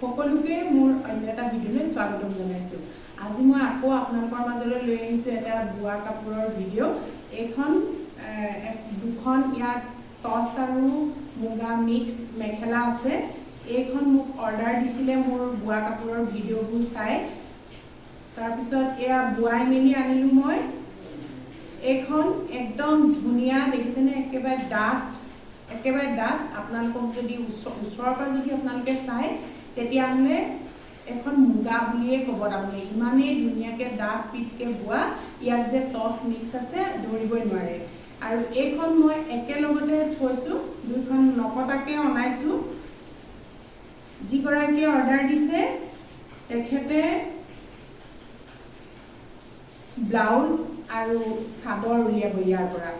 সকলোকে মোৰ অন্য এটা ভিডিঅ'লৈ স্বাগতম জনাইছোঁ। আজি মই আকৌ আপোনালোকৰ মাজলৈ লৈ আহিছোঁ এটা বোৱা কাপোৰৰ ভিডিঅ'। এইখন দুখন ইয়াত টছ আৰু মুগা মিক্স মেখেলা আছে। এইখন মোক অৰ্ডাৰ দিছিলে মোৰ বোৱা কাপোৰৰ ভিডিঅ'বোৰ চাই। তাৰপিছত এয়া বোৱাই মেলি আনিলোঁ মই। এইখন একদম ধুনীয়া, দেখিছেনে? একেবাৰে ডাঠ। আপোনালোকক যদি ওচৰৰ পৰা যদি আপোনালোকে চায় তেতিয়াহ'লে এখন মুগা বুলিয়ে ক'ব। তাৰমানে ইমানেই ধুনীয়াকৈ ডাঠ পিঠকৈ বোৱা। ইয়াত যে টছ মিক্স আছে ধৰিবই নোৱাৰে। আৰু এইখন মই একেলগতে থৈছোঁ, দুইখন নকটাকৈ অনাইছোঁ। যিগৰাকীয়ে অৰ্ডাৰ দিছে তেখেতে ব্লাউজ আৰু চাদৰ উলিয়াব ইয়াৰ পৰা।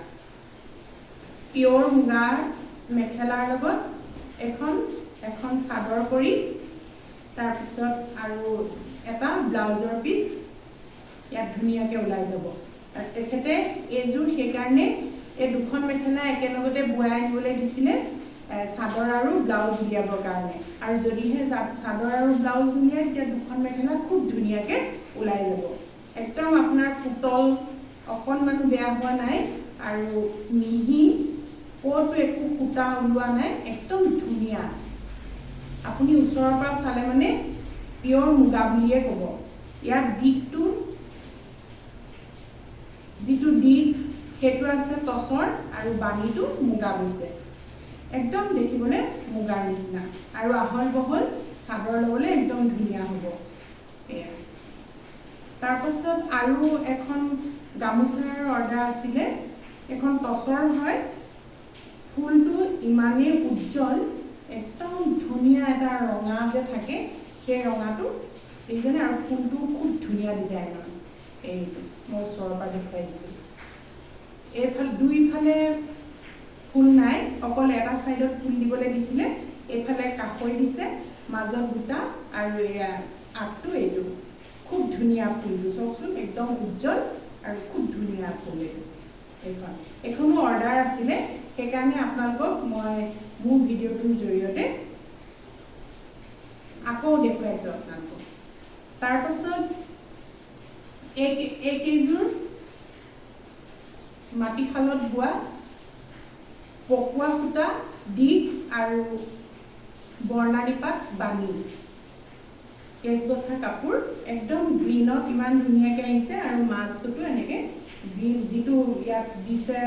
পিয়'ৰ মুগাৰ মেখেলাৰ লগত এখন চাদৰ কৰি তাৰপিছত আৰু এটা ব্লাউজৰ পিচ ইয়াত ধুনীয়াকৈ ওলাই যাব। তেখেতে এইযোৰ সেইকাৰণে এই দুখন মেখেলা একেলগতে বোৱাই আনিবলৈ দিছিলে, চাদৰ আৰু ব্লাউজ উলিয়াবৰ কাৰণে। আৰু যদিহে চাদৰ আৰু ব্লাউজ উলিয়াই তেতিয়া দুখন মেখেলা খুব ধুনীয়াকৈ ওলাই যাব। একদম আপোনাৰ পুতল, অকণমানো বেয়া হোৱা নাই আৰু মিহি, ক'তো একো সূতা ওলোৱা নাই, একদম ধুনীয়া। আপুনি ওচৰৰ পৰা চালে মানে পিয়'ৰ মুগা বুলিয়ে ক'ব। ইয়াত দিশটো যিটো দিশ সেইটো আছে টছৰ আৰু বাণীটো মুগা বৈছে। একদম দেখিবলৈ মুগাৰ নিচিনা আৰু আহল বহল চাদৰ ল'বলৈ একদম ধুনীয়া হ'ব। এয়া তাৰপাছত আৰু এখন গামোচাৰ অৰ্ডাৰ আছিলে। এখন টছৰ হয়, ফুলটো ইমানেই উজ্জ্বল, একদম ধুনীয়া এটা ৰঙা যে থাকে সেই ৰঙাটো দেখিছেনে? আৰু ফুলটো খুব ধুনীয়া ডিজাইনৰ। এইটো মই ওচৰৰ পৰা দেখুৱাই দিছোঁ। এইফালে দুইফালে ফুল নাই, অকল এটা ছাইডত ফুল দিবলৈ দিছিলে। এইফালে কাষৈ দিছে, মাজত দুটা আৰু এয়া আগটো এইটো। খুব ধুনীয়া ফুলটো চাওকচোন, একদম উজ্জ্বল আৰু খুব ধুনীয়া ফুল এইখনো অৰ্ডাৰ আছিলে। সেইকাৰণে আপোনালোকক মই মোৰ ভিডিঅ'টোৰ জৰিয়তে আকৌ দেখুৱাইছোঁ আপোনালোকক। তাৰপাছত এইকেইযোৰ মাটিশালত বোৱা পকোৱা সূতা দিশ আৰু বৰ্ণালী পাত বাণী কেঁচবচা কাপোৰ। একদম গ্ৰীণত ইমান ধুনীয়াকৈ আহিছে আৰু মাজটোতো এনেকৈ গ্ৰীণ যিটো ইয়াত দিছে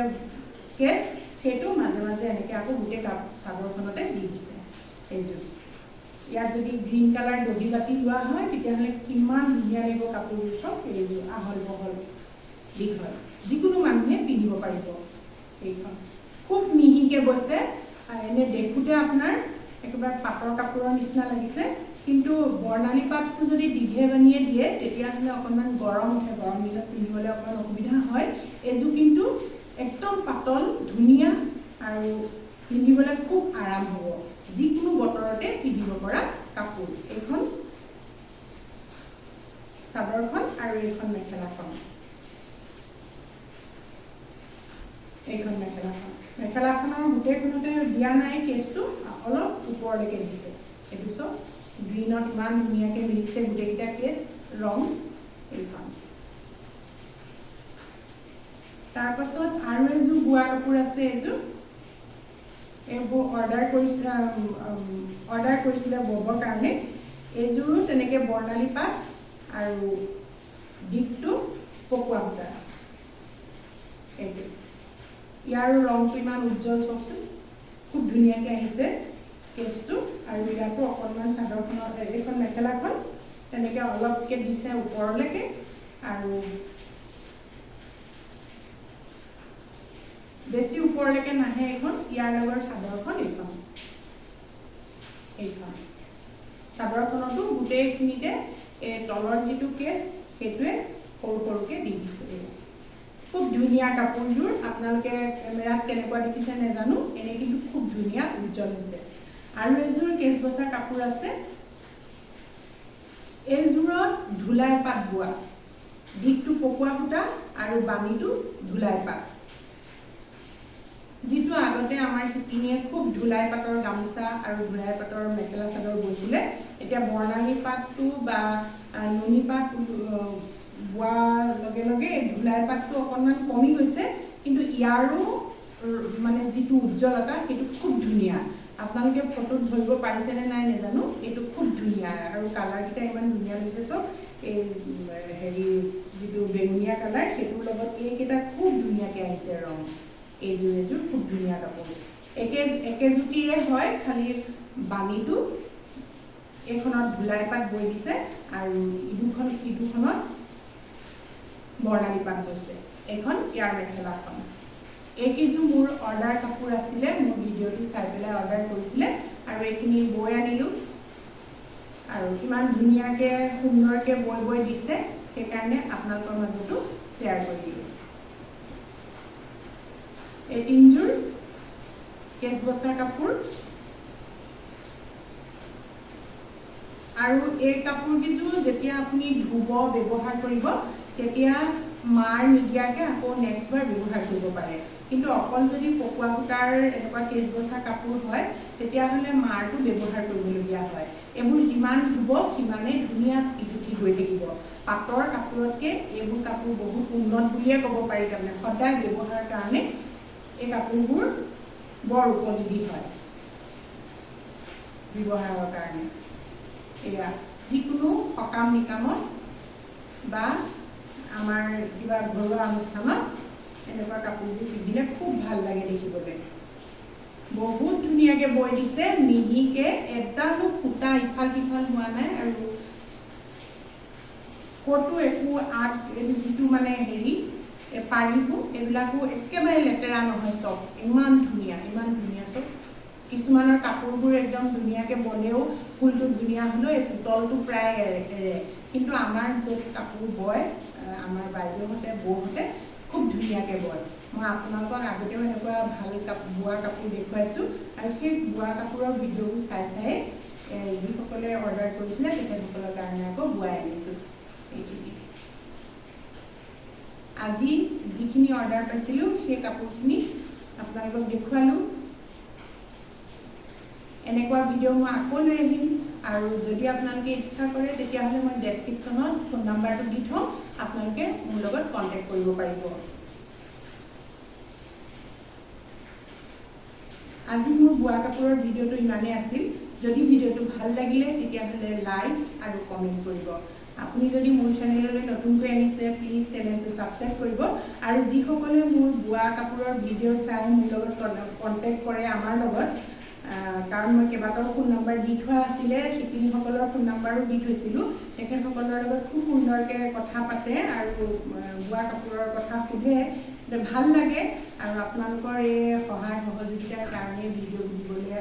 কেঁচ, সেইটো মাজে মাজে এনেকৈ আকৌ গোটেই চাদৰখনতে দি দিছে। এইযোৰ ইয়াত যদি গ্ৰীণ কালাৰ দহি বাতি লোৱা হয় তেতিয়াহ'লে কিমান ধুনীয়া লাগিব কাপোৰযোৰ। চব এইযোৰ আহল বহল দীঘল, যিকোনো মানুহে পিন্ধিব পাৰিব। এইখন খুব মিহিকৈ বৈছে। এনে দেখোঁতে আপোনাৰ একেবাৰে পাটৰ কাপোৰৰ নিচিনা লাগিছে, কিন্তু বৰ্ণালী পাতটো যদি দীঘে বানিয়ে দিয়ে তেতিয়াহ'লে অকণমান গৰম উঠে, গৰম দিনত পিন্ধিবলৈ অকণমান অসুবিধা হয়। এইযোৰ কিন্তু একদম পাতল, ধুনীয়া আৰু পিন্ধিবলৈ খুব আৰাম হ'ব। যিকোনো বতৰতে পিন্ধিব পৰা কাপোৰ। এইখন চাদৰখন আৰু এইখন মেখেলাখন। মেখেলাখনৰ গোটেইখনতে দিয়া নাই কেছটো, অলপ ওপৰলৈকে দিছে। এইটো চব গ্ৰীণত ইমান ধুনীয়াকৈ মিলিছে গোটেইকেইটা কেছ ৰং। এইখন তাৰপাছত আৰু এযোৰ বোৱা কাপোৰ আছে। এইবোৰ অৰ্ডাৰ কৰিছিলে ববৰ কাৰণে। এইযোৰো তেনেকৈ বৰ্ণালী পাত আৰু দিশটো পকোৱা সূতা। এইটো ইয়াৰো ৰংটো ইমান উজ্জ্বল, চাওকচোন খুব ধুনীয়াকৈ আহিছে কেছটো। আৰু ইয়াতো অকণমান চাদৰখনৰ এইখন মেখেলাখন তেনেকৈ অলপকৈ দিছে ওপৰলৈকে আৰু বেছি ওপৰলৈকে নাহে। এইখন ইয়াৰ লগৰ চাদৰখন এইখন চাদৰখনতো গোটেইখিনিতে তলৰ যিটো কেছ সেইটোৱে সৰু সৰুকৈ দি দিছে। খুব ধুনীয়া কাপোৰযোৰ। আপোনালোকে কেমেৰাত কেনেকুৱা দেখিছে নাজানো, এনেই কিন্তু খুব ধুনীয়া উজ্জ্বল হৈছে। আৰু এযোৰ কেঁচবচা কাপোৰ আছে। এইযোৰত ধুলাই পাত বোৱা, দিশটো পকোৱা সূতা আৰু বাণীটো ধুলাই পাত। যিটো আগতে আমাৰ শিপিনীয়ে খুব ধুলাই পাতৰ গামোচা আৰু ধুলাই পাতৰ মেখেলা চাদৰ বৈছিলে, এতিয়া এতিয়া বৰ্ণালী পাতটো বা নুনী পাত বোৱাৰ লগে লগে ধুলাই পাতটো অকণমান কমি গৈছে, কিন্তু ইয়াৰো মানে যিটো উজ্জ্বলতা সেইটো খুব ধুনীয়া। আপোনালোকে ফটোত ধৰিব পাৰিছেনে নাই নাজানো, এইটো খুব ধুনীয়া আৰু কালাৰকেইটা ইমান ধুনীয়া লাগিছে। চব এই হেৰি যিটো বেঙুনীয়া কালাৰ সেইটোৰ লগত এইকেইটা খুব ধুনীয়াকৈ আহিছে ৰং। এইযোৰ খুব ধুনীয়া কাপোৰ, একেজুতিৰে হয়, খালি বাণীটো এইখনত ধুলাই পাত বৈ দিছে আৰু ইটোখনত বৰ্ণালী পাত বৈছে। এইখন ইয়াৰ মেখেলাখন। এইকেইযোৰ মোৰ অৰ্ডাৰ কাপোৰ আছিলে, মোৰ ভিডিঅ'টো চাই পেলাই অৰ্ডাৰ কৰিছিলে আৰু এইখিনি বৈ আনিলোঁ আৰু কিমান ধুনীয়াকৈ সুন্দৰকৈ বৈ দিছে, সেইকাৰণে আপোনালোকৰ মাজতো শ্বেয়াৰ কৰি দিলোঁ। এই তিনিযোৰ কেচ বচা কাপোৰ আৰু এই কাপোৰকেইযোৰ যেতিয়া আপুনি ধুব ব্যৱহাৰ কৰিব তেতিয়া মাৰ নিদিয়াকৈ আকৌ নেক্সট বাৰ ব্যৱহাৰ কৰিব পাৰে। কিন্তু অকল যদি পকোৱা সূতাৰ এনেকুৱা কেচ বচা কাপোৰ হয় তেতিয়াহ'লে মাৰটো ব্যৱহাৰ কৰিবলগীয়া হয়। এইবোৰ যিমান ধুব সিমানেই ধুনীয়া পিটুকি হৈ থাকিব। পাটৰ কাপোৰতকৈ এইবোৰ কাপোৰ বহুত উন্নত বুলিয়ে ক'ব পাৰি। তাৰমানে সদায় ব্যৱহাৰৰ কাৰণে এই কাপোৰবোৰ বৰ উপযোগী হয় ব্যৱহাৰৰ কাৰণে। এয়া যিকোনো সকাম নিকামত বা আমাৰ কিবা ঘৰুৱা অনুষ্ঠানত এনেকুৱা কাপোৰবোৰ পিন্ধিলে খুব ভাল লাগে দেখিবলৈ। বহুত ধুনীয়াকৈ বৈ দিছে, মিহিকৈ, এডালো সূতা ইফাল সিফাল হোৱা নাই আৰু ক'তো একো যিটো মানে হেৰি পাৰিবোৰ এইবিলাকো একেবাৰে লেতেৰা নহয়। চব ইমান ধুনীয়া চব। কিছুমানৰ কাপোৰবোৰ একদম ধুনীয়াকৈ বলেও ফুলটো ধুনীয়া হ'লেও এই পুতলটো প্ৰায় এৰে, কিন্তু আমাৰ য'ত কাপোৰ বয় আমাৰ বাইদেউহঁতে বৌহঁতে খুব ধুনীয়াকৈ বয়। মই আপোনালোকক আগতেও এনেকুৱা ভাল বোৱা কাপোৰ দেখুৱাইছোঁ আৰু সেই বোৱা কাপোৰৰ ভিডিঅ'বোৰ চাই যিসকলে অৰ্ডাৰ কৰিছিলে তেখেতসকলৰ কাৰণে আকৌ বোৱাই আনিছোঁ। এইখিনি আজি যিখিনি অৰ্ডাৰ পাইছিলোঁ সেই কাপোৰখিনি আপোনালোকক দেখুৱালোঁ। এনেকুৱা ভিডিঅ' মই আকৌ লৈ আহিম আৰু যদি আপোনালোকে ইচ্ছা কৰে তেতিয়াহ'লে মই ডেছক্ৰিপশ্যনত ফোন নাম্বাৰটো দি থওঁ, আপোনালোকে মোৰ লগত কণ্টেক্ট কৰিব পাৰিব। আজি মোৰ বোৱা কাপোৰৰ ভিডিঅ'টো ইমানেই আছিল। যদি ভিডিঅ'টো ভাল লাগিলে তেতিয়াহ'লে লাইক আৰু কমেণ্ট কৰিব। আপুনি যদি মোৰ চেনেললৈ নতুনকৈ আহিছে প্লিজ চেনেলটো ছাবস্ক্ৰাইব কৰিব আৰু যিসকলে মোৰ বোৱা কাপোৰৰ ভিডিঅ' চাই মোৰ লগত কণ্টেক্ট কৰে আমাৰ লগত, কাৰণ মই কেইবাটাও ফোন নম্বৰ দি থোৱা আছিলে, শিপিনীসকলৰ ফোন নম্বৰো দি থৈছিলোঁ। তেখেতসকলৰ লগত খুব সুন্দৰকৈ কথা পাতে আৰু বোৱা কাপোৰৰ কথা সোধে, ভাল লাগে আৰু আপোনালোকৰ এই সহায় সহযোগিতাৰ কাৰণে ভিডিঅ' দিবলৈ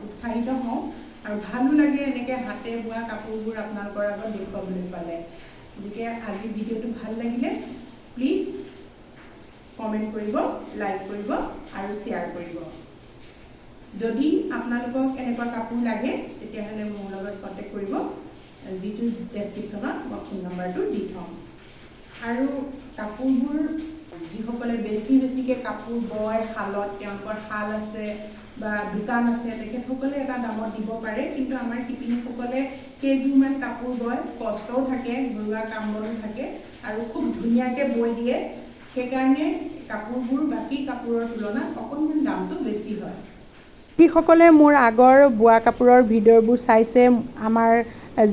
উৎসাহিত হওঁ আৰু ভালো লাগে এনেকৈ হাতে বোৱা কাপোৰবোৰ আপোনালোকৰ আগত দেখুৱাবলৈ পালে। গতিকে আজি ভিডিঅ'টো ভাল লাগিলে প্লিজ কমেণ্ট কৰিব, লাইক কৰিব আৰু শ্বেয়াৰ কৰিব। যদি আপোনালোকক এনেকুৱা কাপোৰ লাগে তেতিয়াহ'লে মোৰ লগত কণ্টেক্ট কৰিব, যিটো ডেছক্ৰিপশ্যনত মই ফোন নম্বৰটো দি থ'ম। আৰু কাপোৰবোৰ যিসকলে বেছিকৈ কাপোৰ বয়, শালত তেওঁলোকৰ শাল আছে বা দোকান আছে, তেখেতসকলে এটা দামত দিব পাৰে। কিন্তু আমাৰ শিপিনীসকলে কেইযোৰমান কাপোৰ বয়, কষ্টও থাকে, ঘৰুৱা কাম বনো থাকে আৰু খুব ধুনীয়াকৈ বৈ দিয়ে, সেইকাৰণে কাপোৰবোৰ বাকী কাপোৰৰ তুলনাত অকণমান দামটো বেছি হয়। যিসকলে মোৰ আগৰ বোৱা কাপোৰৰ ভিডিঅ'বোৰ চাইছে, আমাৰ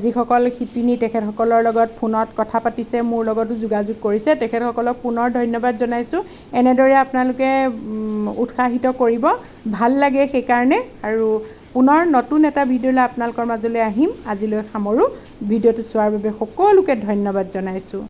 যিসকল শিপিনী তেখেতসকলৰ লগত ফোনত কথা পাতিছে, মোৰ লগতো যোগাযোগ কৰিছে, তেখেতসকলক পুনৰ ধন্যবাদ জনাইছোঁ। এনেদৰে আপোনালোকে উৎসাহিত কৰিব, ভাল লাগে সেইকাৰণে। আৰু পুনৰ নতুন এটা ভিডিঅ'লৈ আপোনালোকৰ মাজলৈ আহিম। আজিলৈ সামৰোঁ। ভিডিঅ'টো চোৱাৰ বাবে সকলোকে ধন্যবাদ জনাইছোঁ।